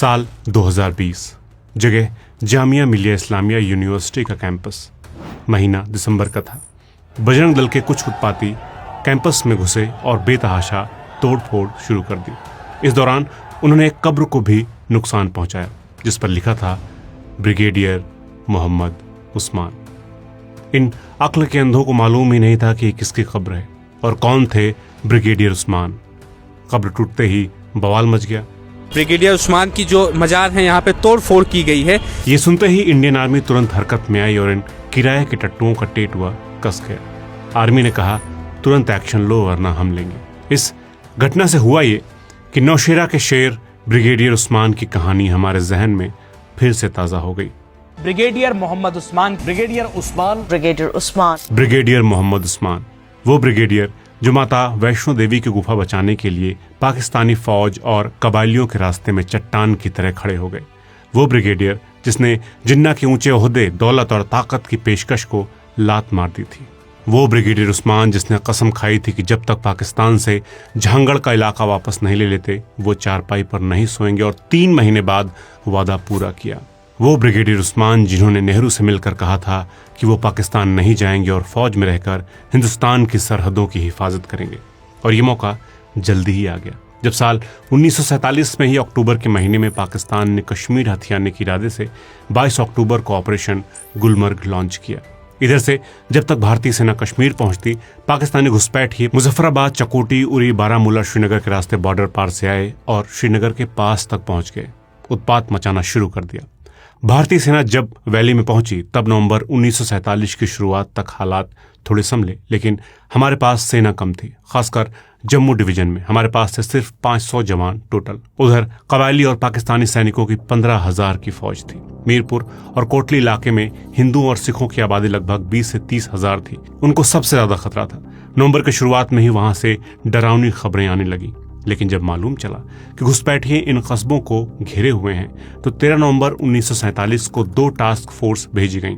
साल 2020, जगह जामिया मिलिया इस्लामिया यूनिवर्सिटी का कैंपस। महीना दिसंबर का था। बजरंग दल के कुछ उत्पाती कैंपस में घुसे और बेतहाशा तोड़फोड़ शुरू कर दी। इस दौरान उन्होंने एक कब्र को भी नुकसान पहुंचाया जिस पर लिखा था ब्रिगेडियर मोहम्मद उस्मान। इन अक्ल के अंधों को मालूम ही नहीं था कि किसकी कब्र है और कौन थे ब्रिगेडियर उस्मान। कब्र टूटते ही बवाल मच गया। ब्रिगेडियर उस्मान की जो मजार है यहाँ पे तोड़फोड़ की गई है। ये सुनते ही इंडियन आर्मी तुरंत हरकत में आई और इन किराए के टट्टुओं का टेटुआ कस गया। आर्मी ने कहा तुरंत एक्शन लो वरना हम लेंगे। इस घटना से हुआ ये कि नौशेरा के शेर ब्रिगेडियर उस्मान की कहानी हमारे जहन में फिर से ताजा हो गई। Brigadier Mohammad Usman, brigadier Usman, brigadier Usman, brigadier Mohammad Usman, वो ब्रिगेडियर जो माता वैष्णो देवी की गुफा बचाने के लिए पाकिस्तानी फौज और कबायलियों के रास्ते में चट्टान की तरह खड़े हो गए। वो ब्रिगेडियर जिसने जिन्ना के ऊंचे ओहदे, दौलत और ताकत की पेशकश को लात मार दी थी। वो ब्रिगेडियर उस्मान जिसने कसम खाई थी कि जब तक पाकिस्तान से झांगड़ का इलाका वापस नहीं ले लेते वो चारपाई पर नहीं सोएंगे, और 3 महीने बाद वादा पूरा किया। वो ब्रिगेडियर उस्मान जिन्होंने नेहरू से मिलकर कहा था कि वो पाकिस्तान नहीं जाएंगे और फौज में रहकर हिंदुस्तान की सरहदों की हिफाजत करेंगे। और ये मौका जल्दी ही आ गया जब साल 1947 में ही अक्टूबर के महीने में पाकिस्तान ने कश्मीर हथियाने के इरादे से 22 अक्टूबर को ऑपरेशन गुलमर्ग लॉन्च किया। इधर से जब तक भारतीय सेना कश्मीर पहुंचती, पाकिस्तानी घुसपैठ ही मुजफ्फराबाद, चकोटी, उरी, बारामूला, श्रीनगर के रास्ते बॉर्डर पार से आए और श्रीनगर के पास तक पहुंच गए। उत्पात मचाना शुरू कर दिया। भारतीय सेना जब वैली में पहुंची तब नवंबर 1947 की शुरुआत तक हालात थोड़े संभले, लेकिन हमारे पास सेना कम थी। खासकर जम्मू डिवीजन में हमारे पास थे सिर्फ 500 जवान टोटल। उधर कबायली और पाकिस्तानी सैनिकों की 15,000 की फौज थी। मीरपुर और कोटली इलाके में हिंदुओं और सिखों की आबादी लगभग 20 से 30,000 थी। उनको सबसे ज्यादा खतरा था। नवंबर के शुरुआत में ही वहां से डरावनी खबरें आने लगी, लेकिन जब मालूम चला कि घुसपैठिए इन कस्बों को घेरे हुए हैं तो 13 नवंबर 1947 को 2 टास्क फोर्स भेजी गईं।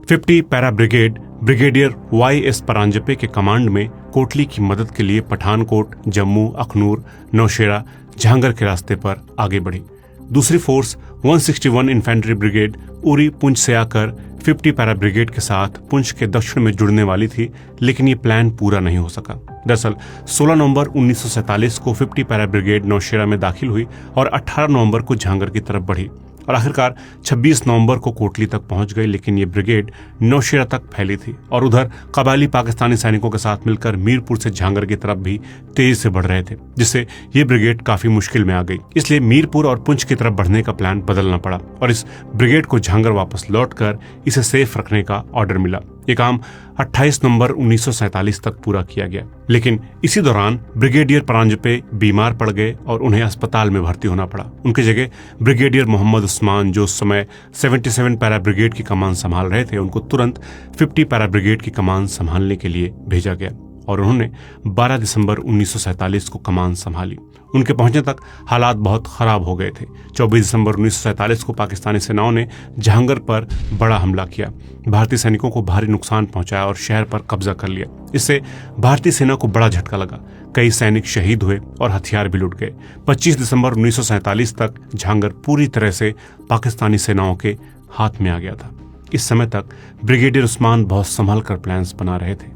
50 para brigade brigadier YS Paranjpe के कमांड में कोटली की मदद के लिए पठानकोट, जम्मू, अखनूर, नौशेरा, झांगर के रास्ते पर आगे बढ़ी। दूसरी force 161 infantry brigade Uri Poonch से आकर 50 पैरा ब्रिगेड के साथ पुंछ के दक्षिण में जुड़ने वाली थी, लेकिन ये प्लान पूरा नहीं हो सका। दरअसल 16 नवंबर 1947 को 50 पैरा ब्रिगेड नौशेरा में दाखिल हुई और 18 नवंबर को झांगर की तरफ बढ़ी और आखिरकार 26 नवंबर को कोटली तक पहुंच गई, लेकिन ये ब्रिगेड नौशेरा तक फैली थी और उधर कबायली पाकिस्तानी सैनिकों के साथ मिलकर मीरपुर से झांगर की तरफ भी तेजी से बढ़ रहे थे, जिससे ये ब्रिगेड काफी मुश्किल में आ गई। इसलिए मीरपुर और पुंछ की तरफ बढ़ने का प्लान बदलना पड़ा और इस ब्रिगेड को झांगर वापस लौटकर इसे सेफ रखने का ऑर्डर मिला। ये काम 28 नवंबर 1947 तक पूरा किया गया, लेकिन इसी दौरान ब्रिगेडियर परांजपे बीमार पड़ गए और उन्हें अस्पताल में भर्ती होना पड़ा। उनकी जगह ब्रिगेडियर मोहम्मद उस्मान, जो उस समय 77 पैरा ब्रिगेड की कमान संभाल रहे थे, उनको तुरंत 50 पैरा ब्रिगेड की कमान संभालने के लिए भेजा गया और उन्होंने 12 दिसंबर 1947 को कमान संभाली। उनके पहुंचने तक हालात बहुत खराब हो गए थे। 24 दिसंबर 1947 को पाकिस्तानी सेनाओं ने झांगर पर बड़ा हमला किया, भारतीय सैनिकों को भारी नुकसान पहुंचाया और शहर पर कब्जा कर लिया। इससे भारतीय सेना को बड़ा झटका लगा। कई सैनिक शहीद हुए और हथियार भी लुट गए। 25 दिसंबर 1947 तक झांगर पूरी तरह से पाकिस्तानी सेनाओं के हाथ में आ गया था। इस समय तक ब्रिगेडियर उस्मान बहुत संभल कर प्लान्स बना रहे थे।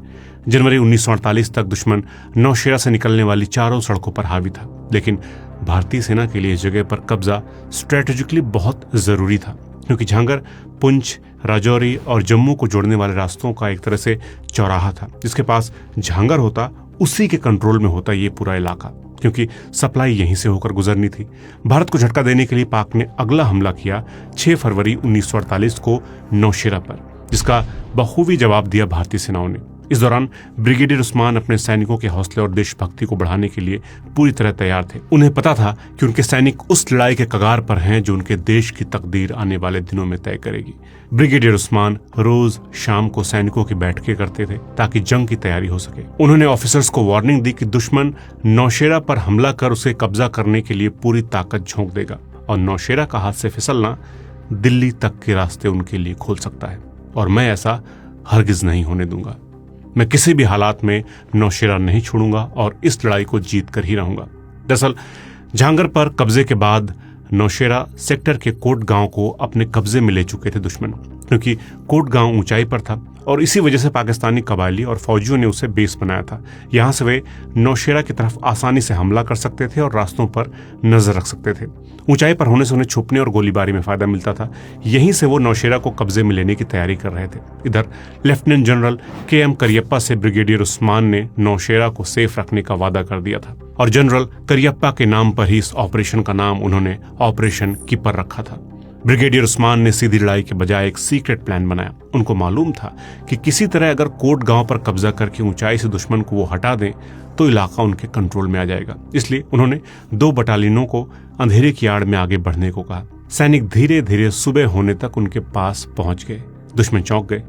जनवरी 1948 तक दुश्मन नौशेरा से निकलने वाली चारों सड़कों पर हावी था, लेकिन भारतीय सेना के लिए इस जगह पर कब्जा स्ट्रेटेजिकली बहुत जरूरी था, क्योंकि झांगर पुंछ, राजौरी और जम्मू को जोड़ने वाले रास्तों का एक तरह से चौराहा था। जिसके पास झांगर होता उसी के कंट्रोल में होता ये पूरा इलाका, क्योंकि सप्लाई यहीं से होकर गुजरनी थी। भारत को झटका देने के लिए पाक ने अगला हमला किया 6 फरवरी 1948 को नौशेरा पर, जिसका बखूबी जवाब दिया भारतीय सेनाओं ने। इस दौरान ब्रिगेडियर उस्मान अपने सैनिकों के हौसले और देशभक्ति को बढ़ाने के लिए पूरी तरह तैयार थे। उन्हें पता था कि उनके सैनिक उस लड़ाई के कगार पर हैं जो उनके देश की तकदीर आने वाले दिनों में तय करेगी। ब्रिगेडियर उस्मान रोज शाम को सैनिकों की बैठकें करते थे ताकि जंग की तैयारी हो सके। उन्होंने ऑफिसर्स को वार्निंग दी कि दुश्मन नौशेरा पर हमला कर उसे कब्जा करने के लिए पूरी ताकत झोंक देगा और नौशेरा का हाथ से फिसलना दिल्ली तक के रास्ते उनके लिए खोल सकता है, और मैं ऐसा हरगिज नहीं होने दूंगा। मैं किसी भी हालात में नौशेरा नहीं छोड़ूंगा और इस लड़ाई को जीत कर ही रहूंगा। दरअसल झांगर पर कब्जे के बाद नौशेरा सेक्टर के कोट गांव को अपने कब्जे में ले चुके थे दुश्मन, क्योंकि कोट गांव ऊंचाई पर था और इसी वजह से पाकिस्तानी कबायली और फौजियों ने उसे बेस बनाया था। यहां से वे नौशेरा की तरफ आसानी से हमला कर सकते थे और रास्तों पर नजर रख सकते थे। ऊंचाई पर होने से उन्हें छुपने और गोलीबारी में फायदा मिलता था। यहीं से वो नौशेरा को कब्जे में लेने की तैयारी कर रहे थे। इधर लेफ्टिनेंट जनरल के.एम. करियप्पा से ब्रिगेडियर उस्मान ने नौशेरा को सेफ रखने का वादा कर दिया था और जनरल करियप्पा के नाम पर ही इस ऑपरेशन का नाम उन्होंने ऑपरेशन कीपर रखा था। ब्रिगेडियर उस्मान ने सीधी लड़ाई के बजाय एक सीक्रेट प्लान बनाया। उनको मालूम था कि किसी तरह अगर कोट गांव पर कब्जा करके ऊंचाई से दुश्मन को वो हटा दें तो इलाका उनके कंट्रोल में आ जाएगा। इसलिए उन्होंने 2 बटालियनों को अंधेरे की आड़ में आगे बढ़ने को कहा। सैनिक धीरे धीरे सुबह होने तक उनके पास पहुंच गए। दुश्मन चौंक गए।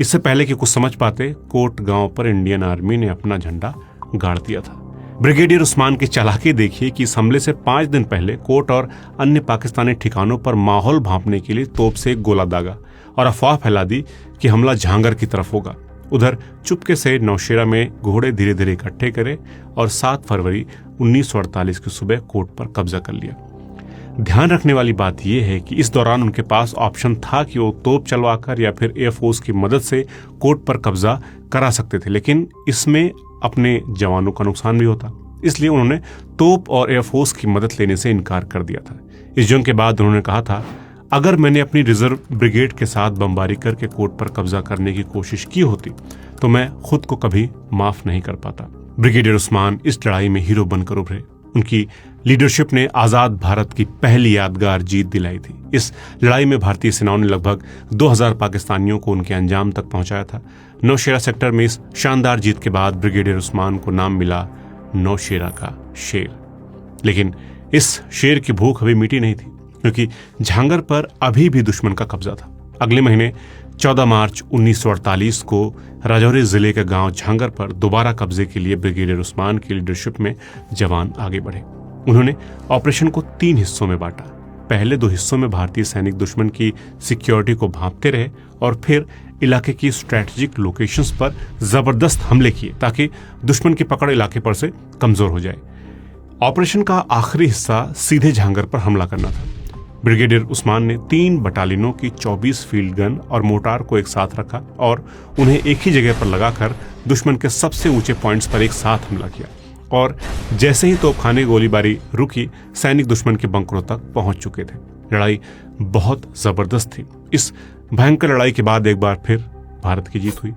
इससे पहले कि कुछ समझ पाते, कोट गांव पर इंडियन आर्मी ने अपना झंडा गाड़ दिया था। ब्रिगेडियर उस्मान की चालाकी देखिए कि इस हमले से 5 दिन पहले कोट और अन्य पाकिस्तानी ठिकानों पर माहौल भांपने के लिए तोप से एक गोला दागा और अफवाह फैला दी कि हमला झांगर की तरफ होगा। उधर चुपके से नौशेरा में घोड़े धीरे धीरे इकट्ठे करे और 7 फरवरी 1948 की सुबह कोट पर कब्जा कर लिया। ध्यान रखने वाली बात यह है कि इस दौरान उनके पास ऑप्शन था कि वो तोप चलवाकर या फिर एयरफोर्स की मदद से कोट पर कब्जा करा सकते थे, लेकिन इसमें अपने जवानों का नुकसान भी होता। इसलिए उन्होंने तोप और एयरफोर्स की मदद लेने से इनकार कर दिया था। इस जंग के बाद उन्होंने कहा था, अगर मैंने अपनी रिजर्व ब्रिगेड के साथ बमबारी करके कोट पर कब्जा करने की कोशिश की होती तो मैं खुद को कभी माफ नहीं कर पाता। ब्रिगेडियर उस्मान इस लड़ाई में हीरो बनकर उभरे। उनकी लीडरशिप ने आजाद भारत की पहली यादगार जीत दिलाई थी। इस लड़ाई में भारतीय सेनाओं ने लगभग 2000 पाकिस्तानियों को उनके अंजाम तक पहुंचाया था। नौशेरा सेक्टर में इस शानदार जीत के बाद ब्रिगेडियर उस्मान को नाम मिला नौशेरा का शेर। लेकिन इस शेर की भूख अभी मिटी नहीं थी, क्योंकि झांगर पर अभी भी दुश्मन का कब्जा था। अगले महीने 14 मार्च 1948 को राजौरी जिले के गांव झांगर पर दोबारा कब्जे के लिए ब्रिगेडियर उस्मान की लीडरशिप में जवान आगे बढ़े। उन्होंने ऑपरेशन को 3 हिस्सों में बांटा। पहले 2 हिस्सों में भारतीय सैनिक दुश्मन की सिक्योरिटी को भांपते रहे और फिर इलाके की स्ट्रेटेजिक लोकेशंस पर जबरदस्त हमले किए ताकि दुश्मन की पकड़ इलाके पर से कमजोर हो जाए। ऑपरेशन का आखिरी हिस्सा सीधे झांगर पर हमला करना था। ब्रिगेडियर उस्मान ने 3 बटालियनों की 24 फील्ड गन और मोर्टार को एक साथ रखा और उन्हें एक ही जगह पर लगाकर दुश्मन के सबसे ऊंचे पॉइंट्स पर एक साथ हमला किया। और जैसे ही तोपखाने गोलीबारी रुकी, सैनिक दुश्मन के बंकरों तक पहुंच चुके थे। लड़ाई बहुत जबरदस्त थी। इस भयंकर लड़ाई के बाद एक बार फिर भारत की जीत हुई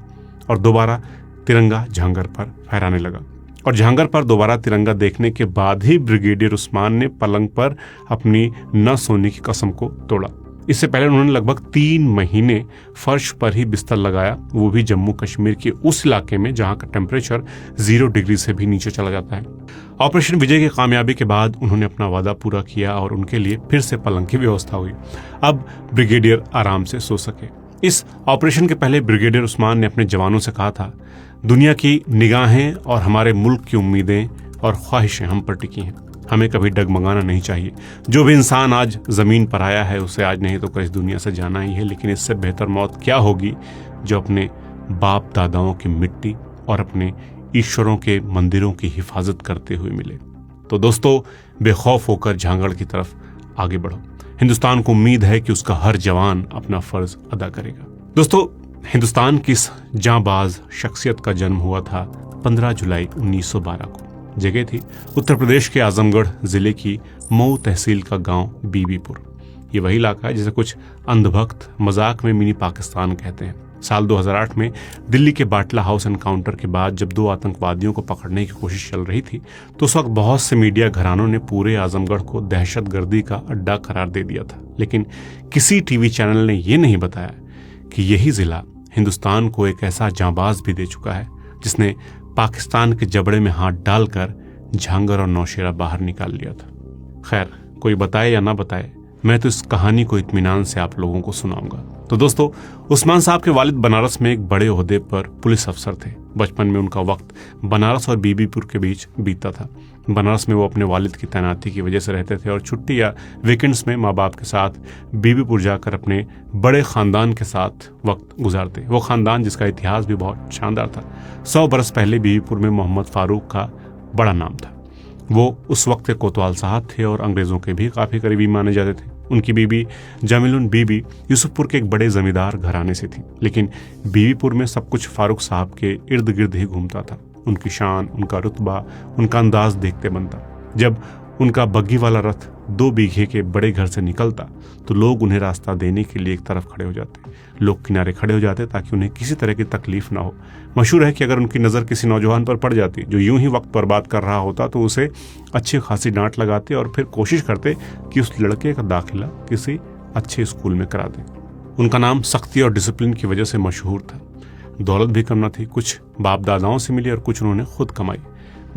और दोबारा तिरंगा झांगर पर फहराने लगा। और झांगर पर दोबारा तिरंगा देखने के बाद ही ब्रिगेडियर उस्मान ने पलंग पर अपनी न सोने की कसम को तोड़ा। इससे पहले उन्होंने लगभग 3 महीने फर्श पर ही बिस्तर लगाया, वो भी जम्मू कश्मीर के उस इलाके में जहां का टेम्परेचर 0 डिग्री से भी नीचे चला जाता है। ऑपरेशन विजय की कामयाबी के बाद उन्होंने अपना वादा पूरा किया और उनके लिए फिर से पलंग की व्यवस्था हुई। अब ब्रिगेडियर आराम से सो सके। इस ऑपरेशन के पहले ब्रिगेडियर उस्मान ने अपने जवानों से कहा था, दुनिया की निगाहें और हमारे मुल्क की उम्मीदें और ख्वाहिशें हम पर टिकी हैं। हमें कभी डगमगाना नहीं चाहिए। जो भी इंसान आज जमीन पर आया है उसे आज नहीं तो कल इस दुनिया से जाना ही है, लेकिन इससे बेहतर मौत क्या होगी जो अपने बाप दादाओं की मिट्टी और अपने ईश्वरों के मंदिरों की हिफाजत करते हुए मिले। तो दोस्तों, बेखौफ होकर झांगड़ की तरफ आगे बढ़ो। हिंदुस्तान को उम्मीद है कि उसका हर जवान अपना फर्ज अदा करेगा। दोस्तों, हिंदुस्तान की इस जांबाज शख्सियत का जन्म हुआ था 15 जुलाई 1912 को। जगह थी उत्तर प्रदेश के आजमगढ़ जिले की मऊ तहसील का गांव बीबीपुर। ये वही इलाका है जिसे कुछ अंधभक्त मजाक में मिनी पाकिस्तान कहते हैं। साल 2008 में दिल्ली के बाटला हाउस एनकाउंटर के बाद जब 2 आतंकवादियों को पकड़ने की कोशिश चल रही थी तो उस वक्त बहुत से मीडिया घरानों ने पूरे आजमगढ़ को दहशतगर्दी का अड्डा करार दे दिया था। लेकिन किसी टीवी चैनल ने यह नहीं बताया कि यही जिला हिंदुस्तान को एक ऐसा जांबाज भी दे चुका है जिसने पाकिस्तान के जबड़े में हाथ डालकर झांगर और नौशेरा बाहर निकाल लिया था। खैर, कोई बताए या ना बताए, मैं तो इस कहानी को इत्मीनान से आप लोगों को सुनाऊंगा। तो दोस्तों, उस्मान साहब के वालिद बनारस में एक बड़े ओहदे पर पुलिस अफसर थे। बचपन में उनका वक्त बनारस और बीबीपुर के बीच बीतता था। बनारस में वो अपने वालिद की तैनाती की वजह से रहते थे और छुट्टी या वीकेंड्स में माँ बाप के साथ बीबीपुर जाकर अपने बड़े खानदान के साथ वक्त गुजारते। वो खानदान जिसका इतिहास भी बहुत शानदार था। 100 बरस पहले बीबीपुर में मोहम्मद फारूक का बड़ा नाम था। वो उस वक्त के कोतवाल साहब थे और अंग्रेजों के भी काफी करीबी माने जाते थे। उनकी बीबी जमीलुन बीबी यूसुफपुर के एक बड़े जमींदार घराने से थी, लेकिन बीवीपुर में सब कुछ फारूक साहब के इर्द गिर्द ही घूमता था। उनकी शान, उनका रुतबा, उनका अंदाज देखते बनता। जब उनका बग्गी वाला रथ 2 बीघे के बड़े घर से निकलता तो लोग उन्हें रास्ता देने के लिए एक तरफ खड़े हो जाते। लोग किनारे खड़े हो जाते ताकि उन्हें किसी तरह की तकलीफ ना हो। मशहूर है कि अगर उनकी नज़र किसी नौजवान पर पड़ जाती जो यूं ही वक्त बर्बाद कर रहा होता तो उसे अच्छी खासी डांट लगाते और फिर कोशिश करते कि उस लड़के का दाखिला किसी अच्छे स्कूल में करा दें। उनका नाम सख्ती और डिसिप्लिन की वजह से मशहूर था। दौलत भी कम न थी, कुछ बाप दादाओं से मिली और कुछ उन्होंने खुद कमाई।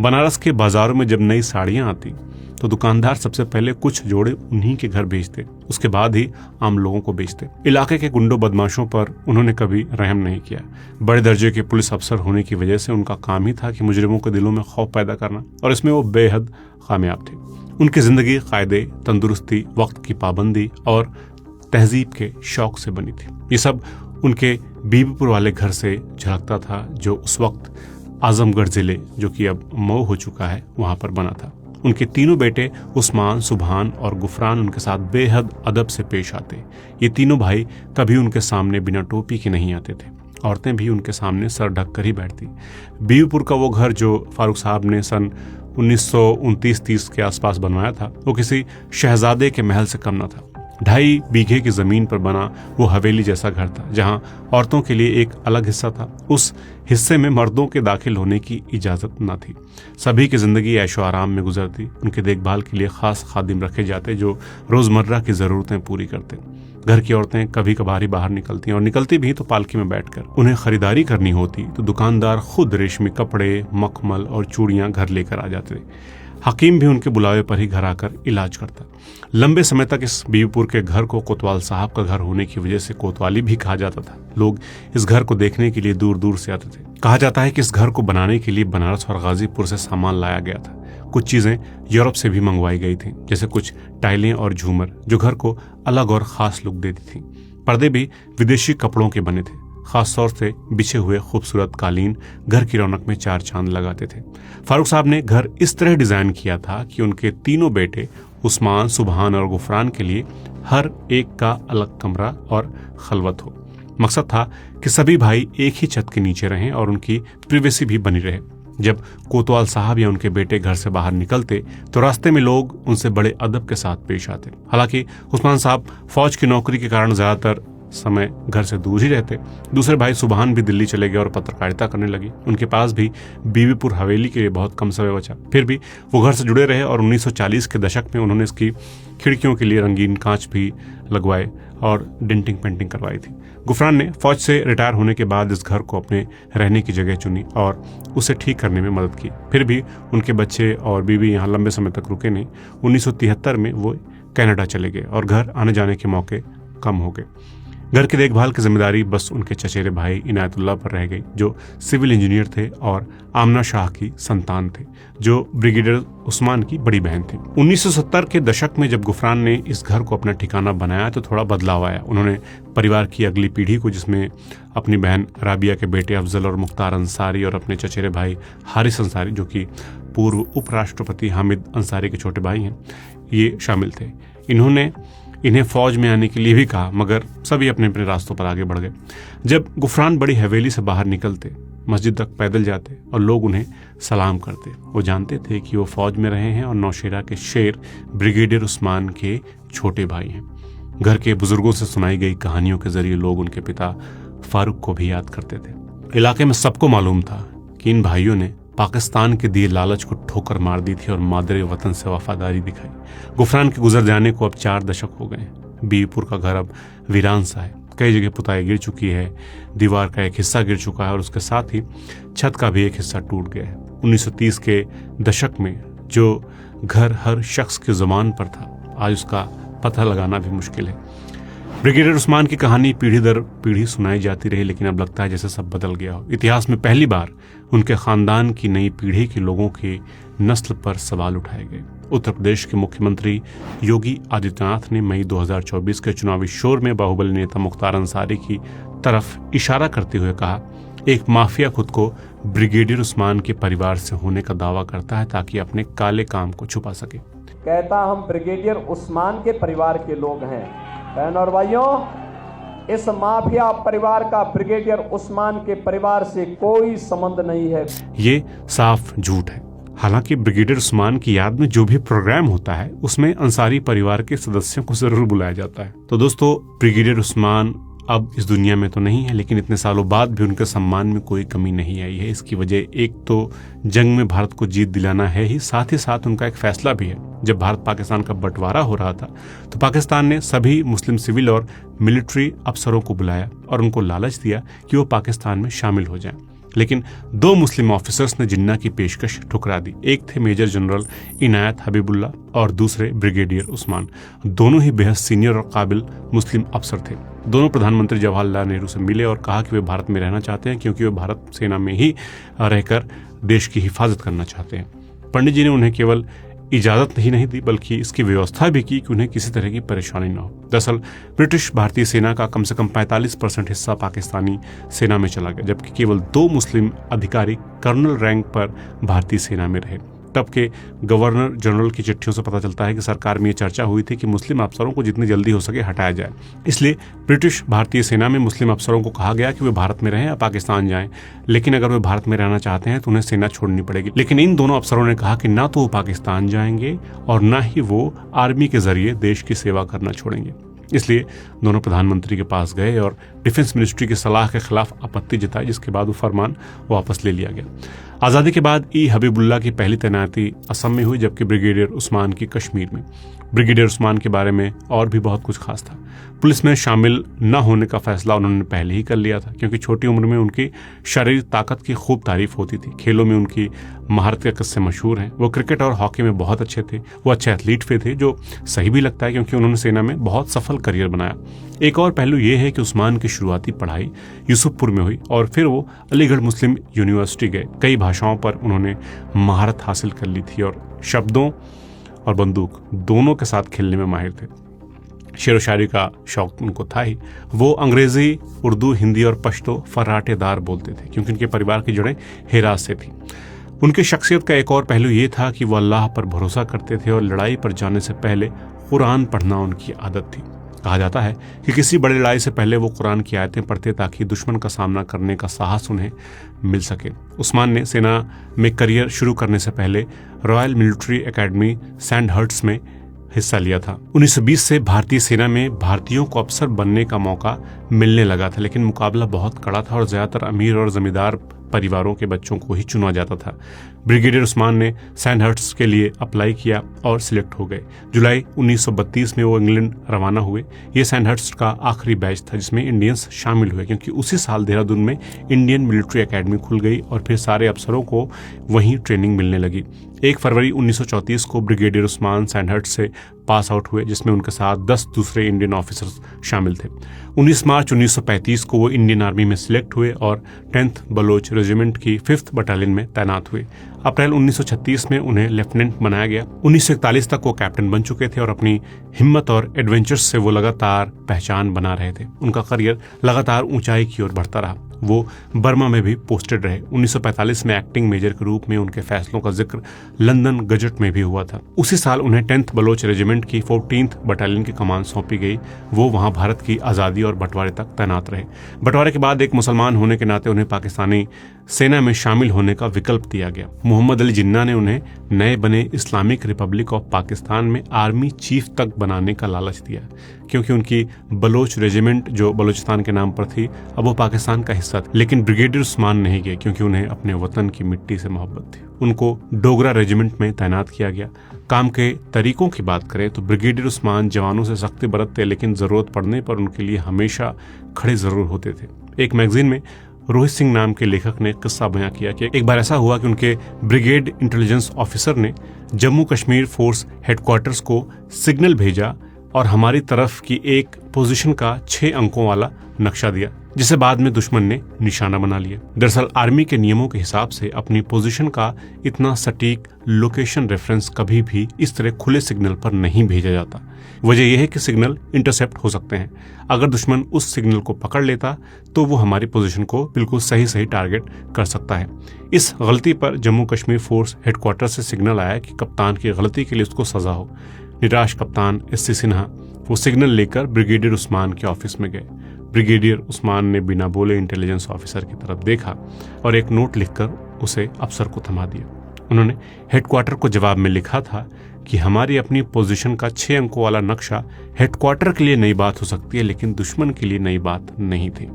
बनारस के बाजारों में जब नई साड़ियां आती तो दुकानदार सबसे पहले कुछ जोड़े उन्हीं के घर भेजते, उसके बाद ही आम लोगों को बेचते। इलाके के गुंडों बदमाशों पर उन्होंने कभी रहम नहीं किया। बड़े दर्जे के पुलिस अफसर होने की वजह से उनका काम ही था कि मुजरिमों के दिलों में खौफ पैदा करना, और इसमें वो बेहद कामयाब थे। उनकी जिंदगी कायदे, तंदुरुस्ती, वक्त की पाबंदी और तहजीब के शौक से बनी थी। ये सब उनके बीबीपुर वाले घर से झलकता था, जो उस वक्त आजमगढ़ जिले, जो कि अब मऊ हो चुका है, वहां पर बना था। उनके तीनों बेटे उस्मान, सुभान और गुफरान उनके साथ बेहद अदब से पेश आते। ये तीनों भाई कभी उनके सामने बिना टोपी के नहीं आते थे। औरतें भी उनके सामने सर ढक कर ही बैठती। बीवीपुर का वो घर जो फारूक साहब ने सन 1929-30 के आसपास बनवाया था, वो किसी शहजादे के महल से कम न था। 2.5 बीघे की जमीन पर बना वो हवेली जैसा घर था, जहां औरतों के लिए एक अलग हिस्सा था। उस हिस्से में मर्दों के दाखिल होने की इजाजत न थी। सभी की जिंदगी ऐशो आराम में गुजरती। उनकी देखभाल के लिए खास खादिम रखे जाते जो रोजमर्रा की जरूरतें पूरी करते। घर की औरतें कभी कभार ही बाहर निकलती, और निकलती भी तो पालकी में बैठकर। उन्हें खरीदारी करनी होती तो दुकानदार खुद रेशमी कपड़े, मखमल और चूड़ियां घर लेकर आ जाते। हकीम भी उनके बुलावे पर ही घर आकर इलाज करता। लंबे समय तक इस बीवीपुर के घर को कोतवाल साहब का घर होने की वजह से कोतवाली भी कहा जाता था। लोग इस घर को देखने के लिए दूर दूर से आते थे। कहा जाता है कि इस घर को बनाने के लिए बनारस और गाजीपुर से सामान लाया गया था। कुछ चीजें यूरोप से भी मंगवाई गई थी, जैसे कुछ टाइलें और झूमर, जो घर को अलग और खास लुक देती थी। पर्दे भी विदेशी कपड़ों के बने थे। खास तौर से बिछे हुए खूबसूरत कालीन घर की रौनक में 4 चांद लगाते थे। फारूक साहब ने घर इस तरह डिजाइन किया था कि उनके तीनों बेटे उस्मान, सुभान और गुफरान के लिए हर एक का अलग कमरा और खलवत हो। मकसद था कि सभी भाई एक ही छत के नीचे रहें और उनकी प्रिवेसी भी बनी रहे। जब कोतवाल साहब या उनके बेटे घर से बाहर निकलते तो रास्ते में लोग उनसे बड़े अदब के साथ पेश आते। हालांकि उस्मान साहब फौज की नौकरी के कारण ज्यादातर समय घर से दूर ही रहते। दूसरे भाई सुभान भी दिल्ली चले गए और पत्रकारिता करने लगी। उनके पास भी बीवीपुर हवेली के लिए बहुत कम समय बचा। फिर भी वो घर से जुड़े रहे और 1940 के दशक में उन्होंने इसकी खिड़कियों के लिए रंगीन कांच भी लगवाए और डेंटिंग पेंटिंग करवाई थी। गुफरान ने फौज से रिटायर होने के बाद इस घर को अपने रहने की जगह चुनी और उसे ठीक करने में मदद की। फिर भी उनके बच्चे और बीवी यहाँ लंबे समय तक रुके नहीं। 1973 में वो कनाडा चले गए और घर आने जाने के मौके कम हो गए। घर की देखभाल की जिम्मेदारी बस उनके चचेरे भाई इनायतुल्लाह पर रह गई, जो सिविल इंजीनियर थे और आमना शाह की संतान थे, जो ब्रिगेडियर उस्मान की बड़ी बहन थी। 1970 के दशक में जब गुफरान ने इस घर को अपना ठिकाना बनाया तो थोड़ा बदलाव आया। उन्होंने परिवार की अगली पीढ़ी को, जिसमें अपनी बहन राबिया के बेटे अफजल और मुख्तार अंसारी और अपने चचेरे भाई हारिस अंसारी, जो कि पूर्व उपराष्ट्रपति हामिद अंसारी के छोटे भाई हैं, ये शामिल थे। इन्हें फौज में आने के लिए भी कहा, मगर सभी अपने अपने रास्तों पर आगे बढ़ गए। जब गुफरान बड़ी हवेली से बाहर निकलते, मस्जिद तक पैदल जाते और लोग उन्हें सलाम करते, वो जानते थे कि वो फौज में रहे हैं और नौशेरा के शेर ब्रिगेडियर उस्मान के छोटे भाई हैं। घर के बुजुर्गों से सुनाई गई कहानियों के जरिए लोग उनके पिता फारूक को भी याद करते थे। इलाके में सबको मालूम था कि इन भाइयों ने पाकिस्तान के दिए लालच को ठोकर मार दी थी और मादरे वतन से वफादारी दिखाई। गुफरान के गुजर जाने को अब 4 दशक हो गए। बीवीपुर का घर अब वीरान सा है। कई जगह पुताई गिर चुकी है, दीवार का एक हिस्सा गिर चुका है और उसके साथ ही छत का भी एक हिस्सा टूट गया है। 1930 के दशक में जो घर हर शख्स की जुबान पर था, आज उसका पता लगाना भी मुश्किल है। ब्रिगेडियर उस्मान की कहानी पीढ़ी दर पीढ़ी सुनाई जाती रही, लेकिन अब लगता है जैसे सब बदल गया हो। इतिहास में पहली बार उनके खानदान की नई पीढ़ी के लोगों के नस्ल पर सवाल उठाए गए। उत्तर प्रदेश के मुख्यमंत्री योगी आदित्यनाथ ने मई 2024 के चुनावी शोर में बाहुबली नेता मुख्तार अंसारी की तरफ इशारा करते हुए कहा, एक माफिया खुद को ब्रिगेडियर उस्मान के परिवार से होने का दावा करता है ताकि अपने काले काम को छुपा सके। कहता हम ब्रिगेडियर उस्मान के परिवार के लोग हैं। बहन और भाइयों, इस माफिया परिवार का ब्रिगेडियर उस्मान के परिवार से कोई संबंध नहीं है। ये साफ झूठ है। हालांकि ब्रिगेडियर उस्मान की याद में जो भी प्रोग्राम होता है उसमें अंसारी परिवार के सदस्यों को जरूर बुलाया जाता है। तो दोस्तों, ब्रिगेडियर उस्मान अब इस दुनिया में तो नहीं है, लेकिन इतने सालों बाद भी उनके सम्मान में कोई कमी नहीं आई है। इसकी वजह एक तो जंग में भारत को जीत दिलाना है ही, साथ ही साथ उनका एक फैसला भी है। जब भारत पाकिस्तान का बंटवारा हो रहा था तो पाकिस्तान ने सभी मुस्लिम सिविल और मिलिट्री अफसरों को बुलाया और उनको लालच दिया कि वो पाकिस्तान में शामिल हो जाएं। लेकिन 2 मुस्लिम ऑफिसर्स ने जिन्ना की पेशकश ठुकरा दी। एक थे मेजर जनरल इनायत हबीबुल्ला और दूसरे ब्रिगेडियर उस्मान। दोनों ही बेहद सीनियर और काबिल मुस्लिम अफसर थे। दोनों प्रधानमंत्री जवाहरलाल नेहरू से मिले और कहा कि वे भारत में रहना चाहते हैं क्योंकि वे भारत सेना में ही रहकर देश की हिफाजत करना चाहते हैं। पंडित जी ने उन्हें केवल इजाजत ही नहीं दी बल्कि इसकी व्यवस्था भी की कि उन्हें किसी तरह की परेशानी न हो। दरअसल ब्रिटिश भारतीय सेना का कम से कम 45% हिस्सा पाकिस्तानी सेना में चला गया, जबकि केवल 2 मुस्लिम अधिकारी कर्नल रैंक पर भारतीय सेना में रहे। तब के गवर्नर जनरल की चिट्ठियों से पता चलता है कि सरकार में ये चर्चा हुई थी कि मुस्लिम अफसरों को जितनी जल्दी हो सके हटाया जाए। इसलिए ब्रिटिश भारतीय सेना में मुस्लिम अफसरों को कहा गया कि वे भारत में रहें या पाकिस्तान जाएं, लेकिन अगर वे भारत में रहना चाहते हैं तो उन्हें सेना छोड़नी पड़ेगी। लेकिन इन दोनों अफसरों ने कहा कि ना तो वो पाकिस्तान जाएंगे और ना ही वो आर्मी के जरिए देश की सेवा करना छोड़ेंगे। इसलिए दोनों प्रधानमंत्री के पास गए और डिफेंस मिनिस्ट्री की सलाह के खिलाफ आपत्ति जताई, जिसके बाद वो फरमान वापस ले लिया गया। आज़ादी के बाद हबीबुल्ला की पहली तैनाती असम में हुई, जबकि ब्रिगेडियर उस्मान की कश्मीर में। ब्रिगेडियर उस्मान के बारे में और भी बहुत कुछ खास था। पुलिस में शामिल न होने का फैसला उन्होंने पहले ही कर लिया था क्योंकि छोटी उम्र में उनकी शारीरिक ताकत की खूब तारीफ होती थी। खेलों में उनकी महारत के किस्से मशहूर हैं। वो क्रिकेट और हॉकी में बहुत अच्छे थे। वो अच्छे एथलीट भी थे, जो सही भी लगता है क्योंकि उन्होंने सेना में बहुत सफल करियर बनाया। एक और पहलू ये है कि उस्मान की शुरुआती पढ़ाई यूसुफपुर में हुई और फिर वो अलीगढ़ मुस्लिम यूनिवर्सिटी गए। कई भाषाओं पर उन्होंने महारत हासिल कर ली थी और शब्दों और बंदूक दोनों के साथ खेलने में माहिर थे। शेर व शायरी का शौक उनको था ही। वो अंग्रेजी, उर्दू, हिंदी और पश्तो फर्राटेदार बोलते थे क्योंकि उनके परिवार की जड़ें हेरात से थी। उनकी शख्सियत का एक और पहलू ये था कि वो अल्लाह पर भरोसा करते थे और लड़ाई पर जाने से पहले कुरान पढ़ना उनकी आदत थी। कहा जाता है कि किसी बड़ी लड़ाई से पहले वो कुरान की आयतें पढ़ते ताकि दुश्मन का सामना करने का साहस उन्हें मिल सके। उस्मान ने सेना में करियर शुरू करने से पहले रॉयल मिलिट्री एकेडमी सैंडहर्ट्स में हिस्सा लिया था। 1920 से भारतीय सेना में भारतीयों को अफसर बनने का मौका मिलने लगा था, लेकिन मुकाबला बहुत कड़ा था और ज्यादातर अमीर और जमींदार परिवारों के बच्चों को ही चुना जाता था। ब्रिगेडियर उस्मान ने सैंडहर्ट्स के लिए अप्लाई किया और सिलेक्ट हो गए। जुलाई 1932 में वो इंग्लैंड रवाना हुए। ये सैंडहर्ट्स का आखिरी बैच था जिसमें इंडियंस शामिल हुए, क्योंकि उसी साल देहरादून में इंडियन मिलिट्री एकेडमी खुल गई और फिर सारे अफसरों को वहीं ट्रेनिंग मिलने लगी। 1 फरवरी 1934 को ब्रिगेडियर उस्मान सैंडहर्ट्स से पास आउट हुए, जिसमें उनके साथ 10 दूसरे इंडियन ऑफिसर्स शामिल थे। 19 मार्च 1935 को वो इंडियन आर्मी में सिलेक्ट हुए और 10th बलोच रेजिमेंट की 5th बटालियन में तैनात हुए। अप्रैल 1936 में उन्हें लेफ्टिनेंट बनाया गया। 1941 तक वो कैप्टन बन चुके थे और अपनी हिम्मत और एडवेंचर्स से वो लगातार पहचान बना रहे थे। उनका करियर लगातार ऊंचाई की ओर बढ़ता रहा। वो बर्मा में भी पोस्टेड रहे। 1945 में एक्टिंग मेजर के रूप में उनके फैसलों का जिक्र लंदन गजट में भी हुआ था। उसी साल उन्हें 10th बलोच रेजिमेंट की 14th बटालियन की कमान सौंपी गई। वो वहां भारत की आज़ादी और बंटवारे तक तैनात रहे। बंटवारे के बाद एक मुसलमान होने के नाते उन्हें पाकिस्तानी सेना में शामिल होने का विकल्प दिया गया। मोहम्मद अली जिन्ना ने उन्हें नए बने इस्लामिक रिपब्लिक ऑफ पाकिस्तान में आर्मी चीफ तक बनाने का लालच दिया, क्योंकि उनकी बलोच रेजिमेंट जो बलूचिस्तान के नाम पर थी अब वो पाकिस्तान का हिस्सा थी। लेकिन ब्रिगेडियर उस्मान नहीं गए क्योंकि उन्हें अपने वतन की मिट्टी से मोहब्बत थी। उनको डोगरा रेजिमेंट में तैनात किया गया। काम के तरीकों की बात करें तो ब्रिगेडियर उस्मान जवानों से सख्ती बरतते, लेकिन जरूरत पड़ने पर उनके लिए हमेशा खड़े जरूर होते थे। एक मैगजीन में रोहित सिंह नाम के लेखक ने किस्सा बयां किया कि एक बार ऐसा हुआ कि उनके ब्रिगेड इंटेलिजेंस ऑफिसर ने जम्मू कश्मीर फोर्स हेडक्वार्टर्स को सिग्नल भेजा और हमारी तरफ की एक पोजीशन का 6 अंकों वाला नक्शा दिया, जिसे बाद में दुश्मन ने निशाना बना लिया। दरअसल आर्मी के नियमों के हिसाब से अपनी पोजीशन का इतना सटीक लोकेशन रेफरेंस कभी भी इस तरह खुले सिग्नल पर नहीं भेजा जाता। वजह यह है कि सिग्नल इंटरसेप्ट हो सकते हैं। अगर दुश्मन उस सिग्नल को पकड़ लेता तो वो हमारी पोजीशन को बिल्कुल सही टारगेट कर सकता है। इस गलती पर जम्मू कश्मीर फोर्स हेडक्वार्टर से सिग्नल आया कि कप्तान की गलती के लिए उसको सजा हो। निराश कप्तान एस.सी. सिन्हा वो सिग्नल लेकर ब्रिगेडियर उस्मान के ऑफिस में गए। ब्रिगेडियर उस्मान ने बिना बोले इंटेलिजेंस ऑफिसर की तरफ देखा और एक नोट लिखकर उसे अफसर को थमा दिया। उन्होंने हेडक्वार्टर को जवाब में लिखा था कि हमारी अपनी पोजीशन का 6 अंकों वाला नक्शा हेडक्वार्टर के लिए नई बात हो सकती है, लेकिन दुश्मन के लिए नई बात नहीं थी।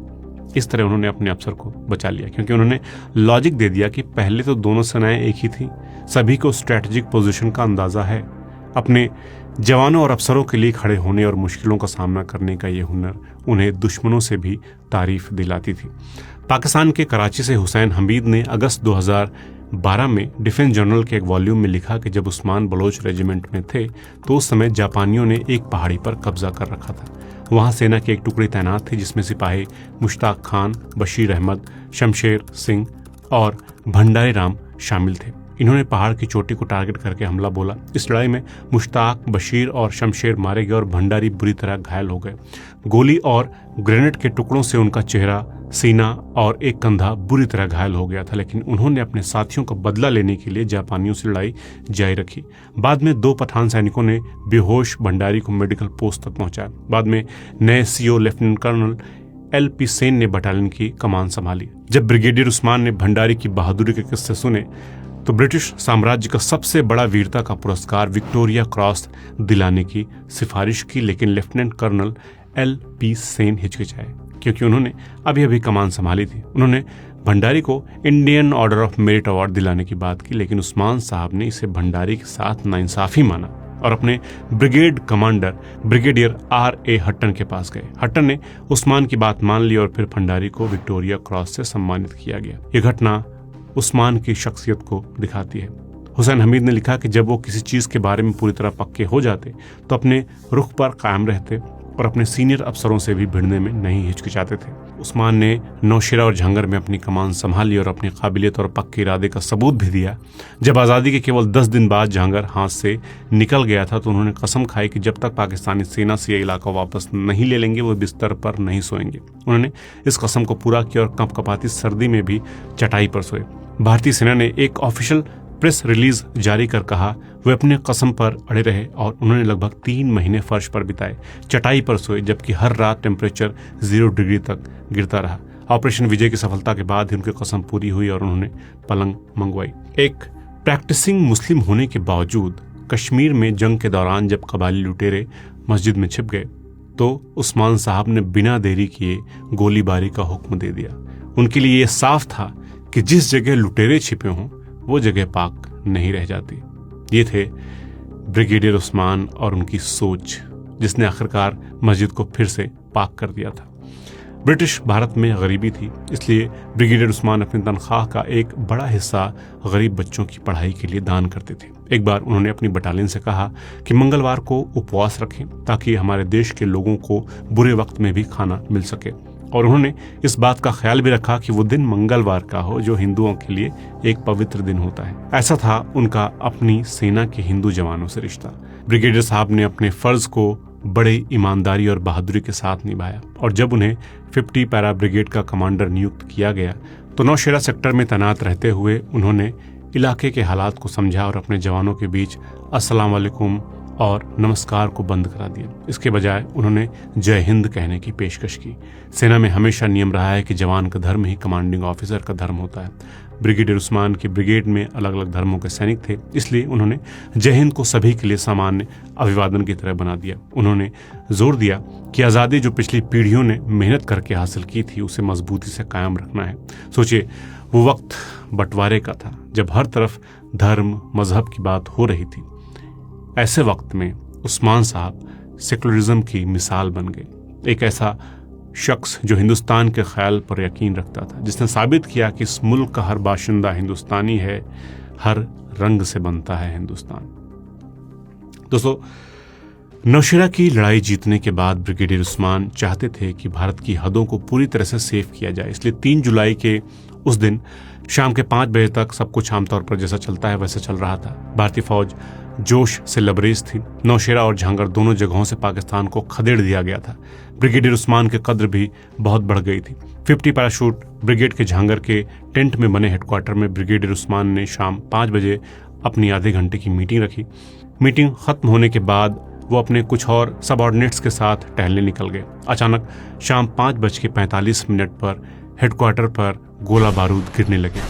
इस तरह उन्होंने अपने अफसर को बचा लिया, क्योंकि उन्होंने लॉजिक दे दिया कि पहले तो दोनों सेनाएं एक ही थी, सभी को स्ट्रैटेजिक पोजीशन का अंदाजा है। अपने जवानों और अफसरों के लिए खड़े होने और मुश्किलों का सामना करने का ये हुनर उन्हें दुश्मनों से भी तारीफ दिलाती थी। पाकिस्तान के कराची से हुसैन हमीद ने अगस्त 2012 में डिफेंस जर्नल के एक वॉल्यूम में लिखा कि जब उस्मान बलोच रेजिमेंट में थे तो उस समय जापानियों ने एक पहाड़ी पर कब्जा कर रखा था। वहां सेना की एक टुकड़ी तैनात थी जिसमें सिपाही मुश्ताक खान, बशीर अहमद, शमशेर सिंह और भंडारी राम शामिल थे। इन्होंने पहाड़ की चोटी को टारगेट करके हमला बोला। इस लड़ाई में मुश्ताक, बशीर और शमशेर मारे गए और भंडारी बुरी तरह घायल हो गए। गोली और ग्रेनेड के टुकड़ों से उनका चेहरा, सीना और एक कंधा बुरी तरह घायल हो गया था, लेकिन उन्होंने अपने साथियों का बदला लेने के लिए जापानियों से लड़ाई जारी रखी। बाद में 2 पठान सैनिकों ने बेहोश भंडारी को मेडिकल पोस्ट तक पहुंचाया। बाद में नए CO lieutenant colonel L.P. Sen ने बटालियन की कमान संभाली। जब ब्रिगेडियर उस्मान ने भंडारी की बहादुरी के किस्से सुने तो ब्रिटिश साम्राज्य का सबसे बड़ा वीरता का पुरस्कार विक्टोरिया क्रॉस दिलाने की सिफारिश की, लेकिन लेफ्टिनेंट कर्नल L.P. सेन हिचकिचाए क्योंकि उन्होंने अभी अभी कमान संभाली थी। उन्होंने भंडारी को Indian order of merit award दिलाने की बात की, लेकिन उस्मान साहब ने इसे भंडारी के साथ नाइंसाफी माना और अपने brigade commander brigadier R.A. Hutton के पास गए। हट्टन ने उस्मान की बात मान ली और फिर भंडारी को विक्टोरिया क्रॉस से सम्मानित किया गया। यह घटना उस्मान की शख्सियत को दिखाती है। हुसैन हमीद ने लिखा कि जब वो किसी चीज़ के बारे में पूरी तरह पक्के हो जाते तो अपने रुख पर कायम रहते और अपने सीनियर अफसरों से भी भिड़ने में नहीं हिचकिचाते थे। उस्मान ने नौशेरा और झांगर में अपनी कमान संभाली और अपनी काबिलियत और पक्के इरादे का सबूत भी दिया। जब आज़ादी के केवल 10 दिन बाद झांगर हाथ से निकल गया था तो उन्होंने कसम खाई कि जब तक पाकिस्तानी सेना से यह इलाका वापस नहीं ले लेंगे वो बिस्तर पर नहीं सोएंगे। उन्होंने इस कसम को पूरा किया और कंपकपाती सर्दी में भी चटाई पर सोए। भारतीय सेना ने एक ऑफिशियल प्रेस रिलीज जारी कर कहा वे अपने कसम पर अड़े रहे और उन्होंने लगभग 3 महीने फर्श पर बिताए, चटाई पर सोए, जबकि हर रात टेम्परेचर 0 डिग्री तक गिरता रहा। ऑपरेशन विजय की सफलता के बाद ही उनकी कसम पूरी हुई और उन्होंने पलंग मंगवाई। एक प्रैक्टिसिंग मुस्लिम होने के बावजूद कश्मीर में जंग के दौरान जब कबायली लुटेरे मस्जिद में छिप गए तो उस्मान साहब ने बिना देरी किए गोलीबारी का हुक्म दे दिया। उनके लिए यह साफ था कि जिस जगह लुटेरे छिपे हों वो जगह पाक नहीं रह जाती। ये थे ब्रिगेडियर उस्मान और उनकी सोच, जिसने आखिरकार मस्जिद को फिर से पाक कर दिया था। ब्रिटिश भारत में गरीबी थी, इसलिए ब्रिगेडियर उस्मान अपनी तनख्वाह का एक बड़ा हिस्सा गरीब बच्चों की पढ़ाई के लिए दान करते थे। एक बार उन्होंने अपनी बटालियन से कहा कि मंगलवार को उपवास रखें ताकि हमारे देश के लोगों को बुरे वक्त में भी खाना मिल सके, और उन्होंने इस बात का ख्याल भी रखा कि वो दिन मंगलवार का हो जो हिंदुओं के लिए एक पवित्र दिन होता है। ऐसा था उनका अपनी सेना के हिंदू जवानों से रिश्ता। ब्रिगेडियर साहब ने अपने फर्ज को बड़े ईमानदारी और बहादुरी के साथ निभाया और जब उन्हें 50 पैरा ब्रिगेड का कमांडर नियुक्त किया गया तो नौशेरा सेक्टर में तैनात रहते हुए उन्होंने इलाके के हालात को समझा और अपने जवानों के बीच अस्सलाम वालेकुम और नमस्कार को बंद करा दिया। इसके बजाय उन्होंने जय हिंद कहने की पेशकश की। सेना में हमेशा नियम रहा है कि जवान का धर्म ही कमांडिंग ऑफिसर का धर्म होता है। ब्रिगेडियर उस्मान की ब्रिगेड में अलग अलग धर्मों के सैनिक थे, इसलिए उन्होंने जय हिंद को सभी के लिए सामान्य अभिवादन की तरह बना दिया। उन्होंने जोर दिया कि आज़ादी जो पिछली पीढ़ियों ने मेहनत करके हासिल की थी उसे मजबूती से कायम रखना है। सोचिए, वो वक्त बंटवारे का था जब हर तरफ धर्म मजहब की बात हो रही थी। ऐसे वक्त में उस्मान साहब सेकुलरिज्म की मिसाल बन गए। एक ऐसा शख्स जो हिंदुस्तान के ख्याल पर यकीन रखता था, जिसने साबित किया कि इस मुल्क का हर बाशिंदा हिंदुस्तानी है, हर रंग से बनता है हिंदुस्तान। दोस्तों, नौशेरा की लड़ाई जीतने के बाद ब्रिगेडियर उस्मान चाहते थे कि भारत की हदों को पूरी तरह से सेफ किया जाए, इसलिए 3 जुलाई के उस दिन शाम के 5 बजे तक सब कुछ आमतौर पर जैसा चलता है वैसे चल रहा था। भारतीय फौज जोश से लबरेज थी। नौशेरा और झांगर दोनों जगहों से पाकिस्तान को खदेड़ दिया गया था। ब्रिगेडियर उस्मान की कद्र भी बहुत बढ़ गई थी। 50 पैराशूट ब्रिगेड के झांगर के टेंट में बने हेडक्वार्टर में ब्रिगेडियर उस्मान ने शाम 5 बजे अपनी आधे घंटे की मीटिंग रखी। मीटिंग खत्म होने के बाद वो अपने कुछ और सबऑर्डिनेट्स के साथ टहलने निकल गए। अचानक शाम 5:45 पर हेडक्वार्टर पर गोला बारूद गिरने लगे।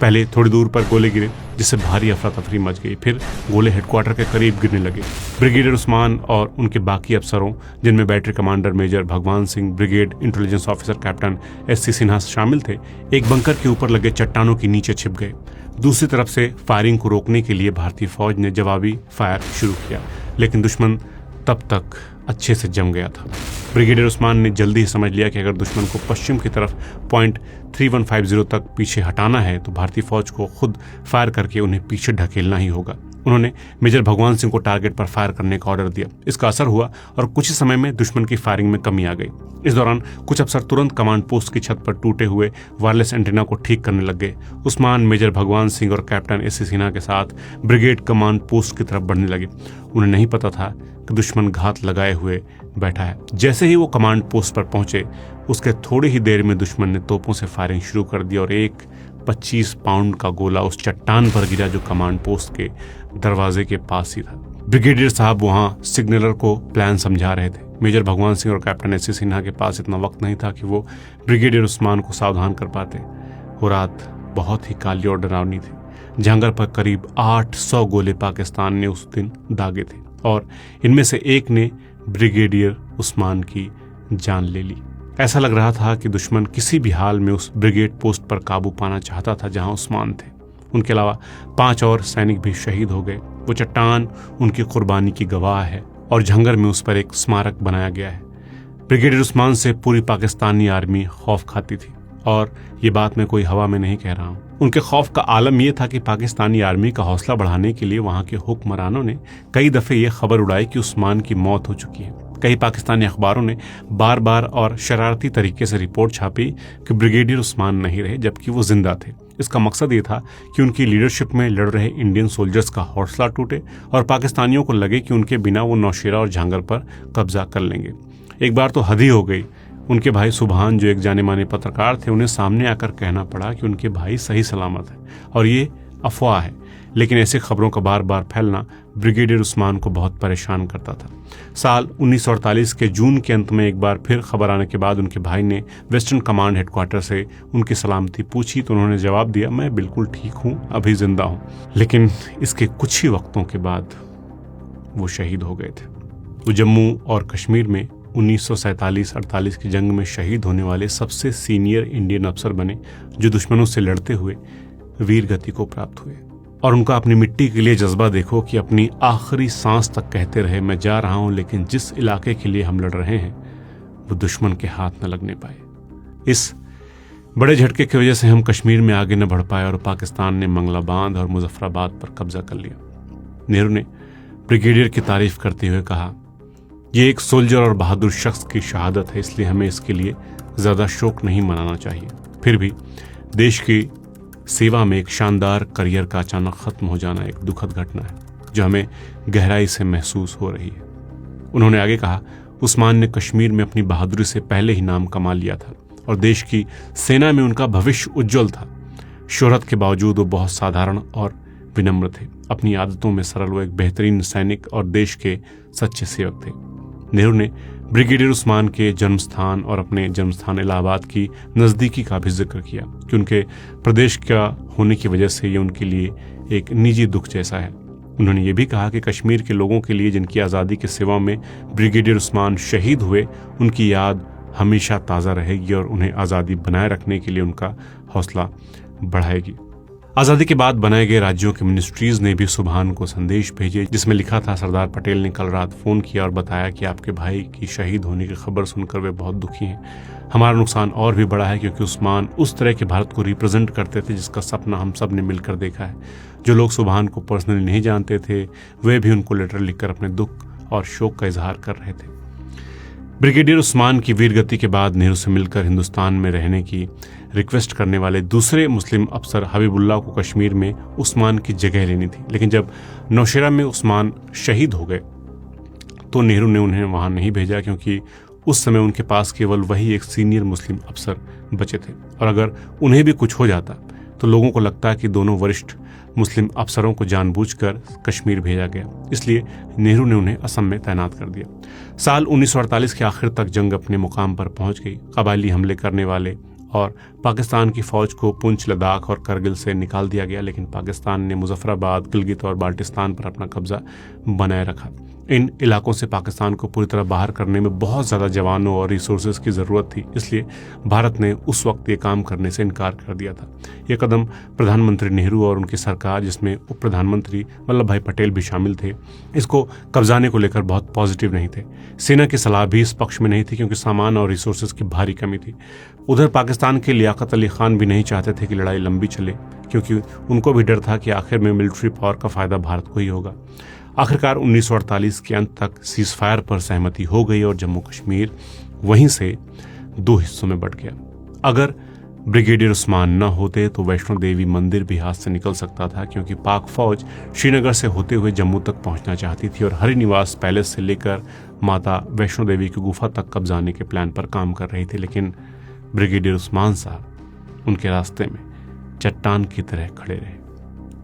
पहले थोड़ी दूर पर गोले गिरे, जिससे भारी अफरा तफरी मच गई। फिर गोले हेडक्वार्टर के करीब गिरने लगे। ब्रिगेडियर उस्मान और उनके बाकी अफसरों, जिनमें बैटरी कमांडर मेजर भगवान Singh, brigade intelligence officer captain SC Sinha शामिल थे, एक बंकर के ऊपर लगे चट्टानों के नीचे छिप गए। दूसरी तरफ से फायरिंग को रोकने के लिए भारतीय फौज ने जवाबी फायर शुरू किया, लेकिन दुश्मन तब तक अच्छे से जम गया था। ब्रिगेडियर उस्मान ने जल्दी ही समझ लिया कि अगर दुश्मन को पश्चिम की तरफ पॉइंट 3150 तक पीछे हटाना है तो भारतीय फौज को खुद फायर करके उन्हें पीछे ढकेलना ही होगा। उन्होंने मेजर भगवान सिंह को टारगेट पर फायर करने का ऑर्डर दिया। इसका असर हुआ और कुछ ही समय में दुश्मन की फायरिंग में कमी आ गई। इस दौरान कुछ अफसर तुरंत कमांड पोस्ट की छत पर टूटे हुए वायरलेस एंटीना को ठीक करने लग गए। उस्मान, मेजर भगवान सिंह और कैप्टन SC सिन्हा के साथ ब्रिगेड कमांड पोस्ट की तरफ बढ़ने लगे। उन्हें नहीं पता था कि दुश्मन घात लगाए हुए बैठा है। जैसे ही वो कमांड पोस्ट पर पहुंचे, उसके थोड़ी ही देर में दुश्मन ने तोपों से फायरिंग शुरू कर दी और एक 25 पाउंड का गोला उस चट्टान पर गिरा जो कमांड पोस्ट के दरवाजे के पास ही था। ब्रिगेडियर साहब वहां सिग्नलर को प्लान समझा रहे थे। मेजर भगवान सिंह और कैप्टन SC सिन्हा के पास इतना वक्त नहीं था कि वो ब्रिगेडियर उस्मान को सावधान कर पाते। वो रात बहुत ही काली और डरावनी थी। झांगर पर करीब 800 गोले पाकिस्तान ने उस दिन दागे थे और इनमें से एक ने ब्रिगेडियर उस्मान की जान ले ली। ऐसा लग रहा था कि दुश्मन किसी भी हाल में उस ब्रिगेड पोस्ट पर काबू पाना चाहता था जहां उस्मान थे। उनके अलावा 5 और सैनिक भी शहीद हो गए। वो चट्टान उनकी कुर्बानी की गवाह है और झंगर में उस पर एक स्मारक बनाया गया है। ब्रिगेडियर उस्मान से पूरी पाकिस्तानी आर्मी खौफ खाती थी और ये बात मैं कोई हवा में नहीं कह रहा हूँ। उनके खौफ का आलम यह था कि पाकिस्तानी आर्मी का हौसला बढ़ाने के लिए वहां के हुक्मरानों ने कई दफे ये खबर उड़ाई कि उस्मान की मौत हो चुकी है। कई पाकिस्तानी अखबारों ने बार बार और शरारती तरीके से रिपोर्ट छापी कि ब्रिगेडियर उस्मान नहीं रहे जबकि वो जिंदा थे। इसका मकसद ये था कि उनकी लीडरशिप में लड़ रहे इंडियन सोल्जर्स का हौसला टूटे और पाकिस्तानियों को लगे कि उनके बिना वो नौशेरा और झांगर पर कब्जा कर लेंगे। एक बार तो हद ही हो गई। उनके भाई सुभान, जो एक जाने माने पत्रकार थे, उन्हें सामने आकर कहना पड़ा कि उनके भाई सही सलामत है और ये अफवाह है। लेकिन ऐसी खबरों का बार बार फैलना ब्रिगेडियर उस्मान को बहुत परेशान करता था। साल 1948 के जून के अंत में एक बार फिर खबर आने के बाद उनके भाई ने वेस्टर्न कमांड हेडक्वार्टर से उनकी सलामती पूछी तो उन्होंने जवाब दिया, मैं बिल्कुल ठीक हूँ, अभी जिंदा हूँ। लेकिन इसके कुछ ही वक्तों के बाद वो शहीद हो गए थे। वो जम्मू और कश्मीर में 1947-48 की जंग में शहीद होने वाले सबसे सीनियर इंडियन अफसर बने जो दुश्मनों से लड़ते हुए वीर गति को प्राप्त हुए। और उनका अपनी मिट्टी के लिए जज्बा देखो कि अपनी आखिरी सांस तक कहते रहे, मैं जा रहा हूं लेकिन जिस इलाके के लिए हम लड़ रहे हैं वो दुश्मन के हाथ न लगने पाए। इस बड़े झटके की वजह से हम कश्मीर में आगे न बढ़ पाए और पाकिस्तान ने मंगला बांध और मुजफ्फराबाद पर कब्जा कर लिया। नेहरू ने ब्रिगेडियर की तारीफ करते हुए कहा, ये एक सोल्जर और बहादुर शख्स की शहादत है, इसलिए हमें इसके लिए ज्यादा शोक नहीं मनाना चाहिए। फिर भी देश की सेवा में एक शानदार करियर का अचानक खत्म हो जाना एक दुखद घटना है जो हमें गहराई से महसूस हो रही है। उन्होंने आगे कहा, उस्मान ने कश्मीर में अपनी बहादुरी से पहले ही नाम कमा लिया था और देश की सेना में उनका भविष्य उज्जवल था। शोहरत के बावजूद वो बहुत साधारण और विनम्र थे। अपनी आदतों में सरल वो एक बेहतरीन सैनिक और देश के सच्चे सेवक थे। नेहरू ने ब्रिगेडियर उस्मान के जन्म स्थान और अपने जन्म स्थान इलाहाबाद की नज़दीकी का भी जिक्र किया कि उनके प्रदेश का होने की वजह से ये उनके लिए एक निजी दुख जैसा है। उन्होंने ये भी कहा कि कश्मीर के लोगों के लिए जिनकी आज़ादी की सेवा में ब्रिगेडियर उस्मान शहीद हुए, उनकी याद हमेशा ताज़ा रहेगी और उन्हें आज़ादी बनाए रखने के लिए उनका हौसला बढ़ाएगी। आज़ादी के बाद बनाए गए राज्यों की मिनिस्ट्रीज ने भी सुभान को संदेश भेजे जिसमें लिखा था, सरदार पटेल ने कल रात फ़ोन किया और बताया कि आपके भाई की शहीद होने की खबर सुनकर वे बहुत दुखी हैं। हमारा नुकसान और भी बड़ा है क्योंकि उस्मान उस तरह के भारत को रिप्रेजेंट करते थे जिसका सपना हम सब ने मिलकर देखा है। जो लोग सुभान को पर्सनली नहीं जानते थे वे भी उनको लेटर लिखकर अपने दुख और शोक का इजहार कर रहे थे। ब्रिगेडियर उस्मान की वीरगति के बाद नेहरू से मिलकर हिंदुस्तान में रहने की रिक्वेस्ट करने वाले दूसरे मुस्लिम अफसर हबीबुल्लाह को कश्मीर में उस्मान की जगह लेनी थी। लेकिन जब नौशेरा में उस्मान शहीद हो गए तो नेहरू ने उन्हें वहां नहीं भेजा, क्योंकि उस समय उनके पास केवल वही एक सीनियर मुस्लिम अफसर बचे थे, और अगर उन्हें भी कुछ हो जाता तो लोगों को लगता कि दोनों वरिष्ठ मुस्लिम अफसरों को जानबूझकर कश्मीर भेजा गया। इसलिए नेहरू ने उन्हें असम में तैनात कर दिया। साल 1948 के आखिर तक जंग अपने मुकाम पर पहुंच गई। कबायली हमले करने वाले और पाकिस्तान की फौज को पुंछ, लद्दाख और करगिल से निकाल दिया गया, लेकिन पाकिस्तान ने मुजफ्फराबाद, गिलगित और बाल्टिस्तान पर अपना कब्जा बनाए रखा। इन इलाकों से पाकिस्तान को पूरी तरह बाहर करने में बहुत ज़्यादा जवानों और रिसोर्सेज की ज़रूरत थी, इसलिए भारत ने उस वक्त ये काम करने से इनकार कर दिया था। ये कदम प्रधानमंत्री नेहरू और उनकी सरकार, जिसमें उप प्रधानमंत्री वल्लभ भाई पटेल भी शामिल थे, इसको कब्जाने को लेकर बहुत पॉजिटिव नहीं थे। सेना की सलाह भी इस पक्ष में नहीं थी, क्योंकि सामान और रिसोर्सेज की भारी कमी थी। उधर पाकिस्तान के लियाकत अली खान भी नहीं चाहते थे कि लड़ाई लंबी चले, क्योंकि उनको भी डर था कि आखिर में मिलिट्री पावर का फायदा भारत को ही होगा। आखिरकार 1948 के अंत तक सीज फायर पर सहमति हो गई और जम्मू कश्मीर वहीं से 2 हिस्सों में बंट गया। अगर ब्रिगेडियर उस्मान न होते तो वैष्णो देवी मंदिर भी हाथ से निकल सकता था, क्योंकि पाक फौज श्रीनगर से होते हुए जम्मू तक पहुंचना चाहती थी और हरिनिवास पैलेस से लेकर माता वैष्णो देवी की गुफा तक कब्जाने के प्लान पर काम कर रही थी। लेकिन ब्रिगेडियर उस्मान साहब उनके रास्ते में चट्टान की तरह खड़े रहे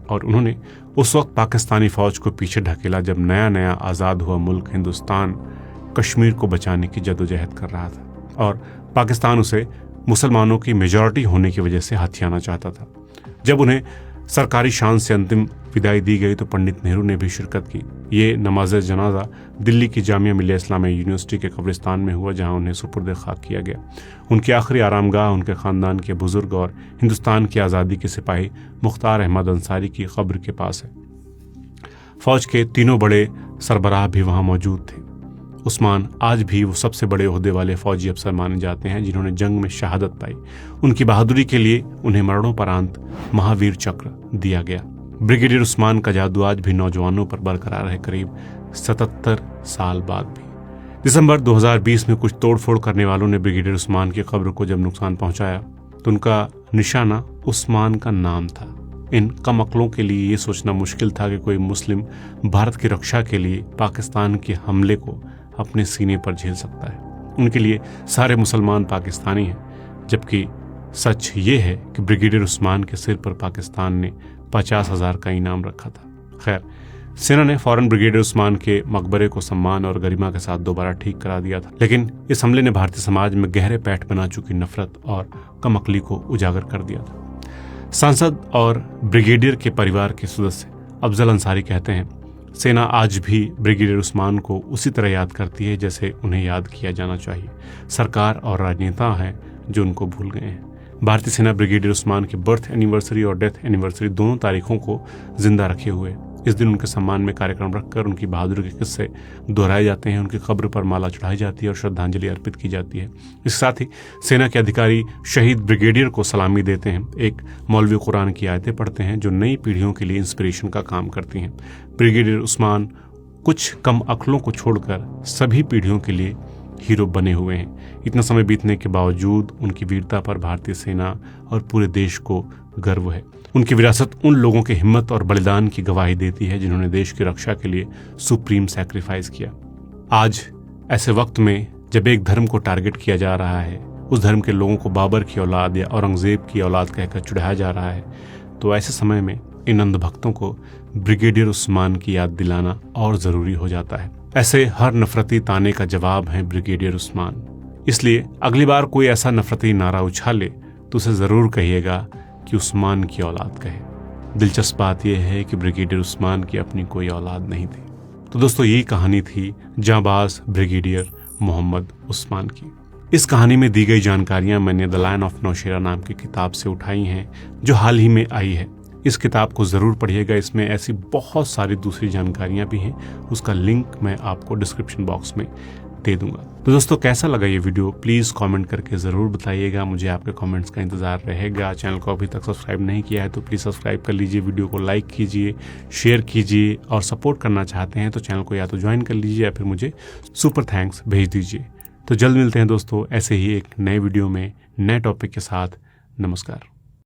और उन्होंने उस वक्त पाकिस्तानी फौज को पीछे ढकेला जब नया नया आज़ाद हुआ मुल्क हिंदुस्तान कश्मीर को बचाने की जदोजहद कर रहा था, और पाकिस्तान उसे मुसलमानों की मेजॉरिटी होने की वजह से हथियाना चाहता था। जब उन्हें सरकारी शान से अंतिम विदाई दी गई तो पंडित नेहरू ने भी शिरकत की। ये नमाज जनाजा दिल्ली की जामिया मिलिया इस्लामिया यूनिवर्सिटी के कब्रिस्तान में हुआ, जहां उन्हें सुपुर्द खाक किया गया। उनकी आखिरी आरामगाह उनके खानदान के बुजुर्ग और हिंदुस्तान की आज़ादी के सिपाही मुख्तार अहमद अंसारी की कब्र के पास है। फौज के तीनों बड़े सरबराह भी वहां मौजूद थे। उस्मान आज भी वो सबसे बड़े ओहदे वाले फौजी अफसर माने जाते हैं जिन्होंने जंग में शहादत पाई। उनकी बहादुरी के लिए उन्हें मरणोपरांत महावीर चक्र दिया गया। ब्रिगेडियर उस्मान का जादू आज भी नौजवानों पर बरकरार है, करीब 77 साल बाद भी। दिसंबर 2020 में कुछ तोड़फोड़ करने वालों ने ब्रिगेडियर उस्मान की कब्र को जब नुकसान पहुंचाया तो उनका निशाना उस्मान का नाम था। इन कम अक्लों के लिए ये सोचना मुश्किल था कि कोई मुस्लिम भारत की रक्षा के लिए पाकिस्तान के हमले को अपने सीने पर झेल सकता है। उनके लिए सारे मुसलमान पाकिस्तानी हैं, जबकि सच ये है कि ब्रिगेडियर उस्मान के सिर पर पाकिस्तान ने 50,000 का इनाम रखा था। खैर, सेना ने फौरन ब्रिगेडियर उस्मान के मकबरे को सम्मान और गरिमा के साथ दोबारा ठीक करा दिया था, लेकिन इस हमले ने भारतीय समाज में गहरे पैठ बना चुकी नफरत और कमअक्ली को उजागर कर दिया था। सांसद और ब्रिगेडियर के परिवार के सदस्य अफजल अंसारी कहते हैं, सेना आज भी ब्रिगेडियर उस्मान को उसी तरह याद करती है जैसे उन्हें याद किया जाना चाहिए। सरकार और राजनेता हैं जो उनको भूल गए हैं। भारतीय सेना ब्रिगेडियर उस्मान के बर्थ एनिवर्सरी और डेथ एनिवर्सरी दोनों तारीखों को जिंदा रखे हुए। इस दिन उनके सम्मान में कार्यक्रम रखकर उनकी बहादुरी के किस्से दोहराए जाते हैं, उनकी कब्र पर माला चढ़ाई जाती है और श्रद्धांजलि अर्पित की जाती है। इसके साथ ही सेना के अधिकारी शहीद ब्रिगेडियर को सलामी देते हैं, एक मौलवी कुरान की आयतें पढ़ते हैं जो नई पीढ़ियों के लिए इंस्पिरेशन का काम करती हैं। ब्रिगेडियर उस्मान कुछ कम अक्लों को छोड़कर सभी पीढ़ियों के लिए हीरो बने हुए हैं। इतना समय बीतने के बावजूद उनकी वीरता पर भारतीय सेना और पूरे देश को गर्व है। उनकी विरासत उन लोगों के हिम्मत और बलिदान की गवाही देती है जिन्होंने देश की रक्षा के लिए सुप्रीम सैक्रिफाइस किया। आज ऐसे वक्त में जब एक धर्म को टारगेट किया जा रहा है, उस धर्म के लोगों को बाबर की औलाद या औरंगजेब की औलाद कहकर चिढ़ाया जा रहा है, तो ऐसे समय में इन अंधभक्तों को ब्रिगेडियर उस्मान की याद दिलाना और जरूरी हो जाता है। ऐसे हर नफरती ताने का जवाब है ब्रिगेडियर उस्मान। इसलिए अगली बार कोई ऐसा नफरती नारा उछाले तो उसे जरूर कहिएगा कि उस्मान की औलाद कहे। दिलचस्प बात यह है कि ब्रिगेडियर उस्मान की अपनी कोई औलाद नहीं थी। तो दोस्तों, यही कहानी थी जांबाज ब्रिगेडियर मोहम्मद उस्मान की। इस कहानी में दी गई जानकारियां मैंने द लायन ऑफ नौशेरा नाम की किताब से उठाई हैं, जो हाल ही में आई है। इस किताब को ज़रूर पढ़िएगा, इसमें ऐसी बहुत सारी दूसरी जानकारियां भी हैं, उसका लिंक मैं आपको डिस्क्रिप्शन बॉक्स में दे दूंगा। तो दोस्तों, कैसा लगा ये वीडियो प्लीज़ कमेंट करके ज़रूर बताइएगा। मुझे आपके कमेंट्स का इंतज़ार रहेगा। चैनल को अभी तक सब्सक्राइब नहीं किया है तो प्लीज़ सब्सक्राइब कर लीजिए, वीडियो को लाइक कीजिए, शेयर कीजिए, और सपोर्ट करना चाहते हैं तो चैनल को या तो ज्वाइन कर लीजिए या फिर मुझे सुपर थैंक्स भेज दीजिए। तो जल्द मिलते हैं दोस्तों ऐसे ही एक नए वीडियो में नए टॉपिक के साथ। नमस्कार।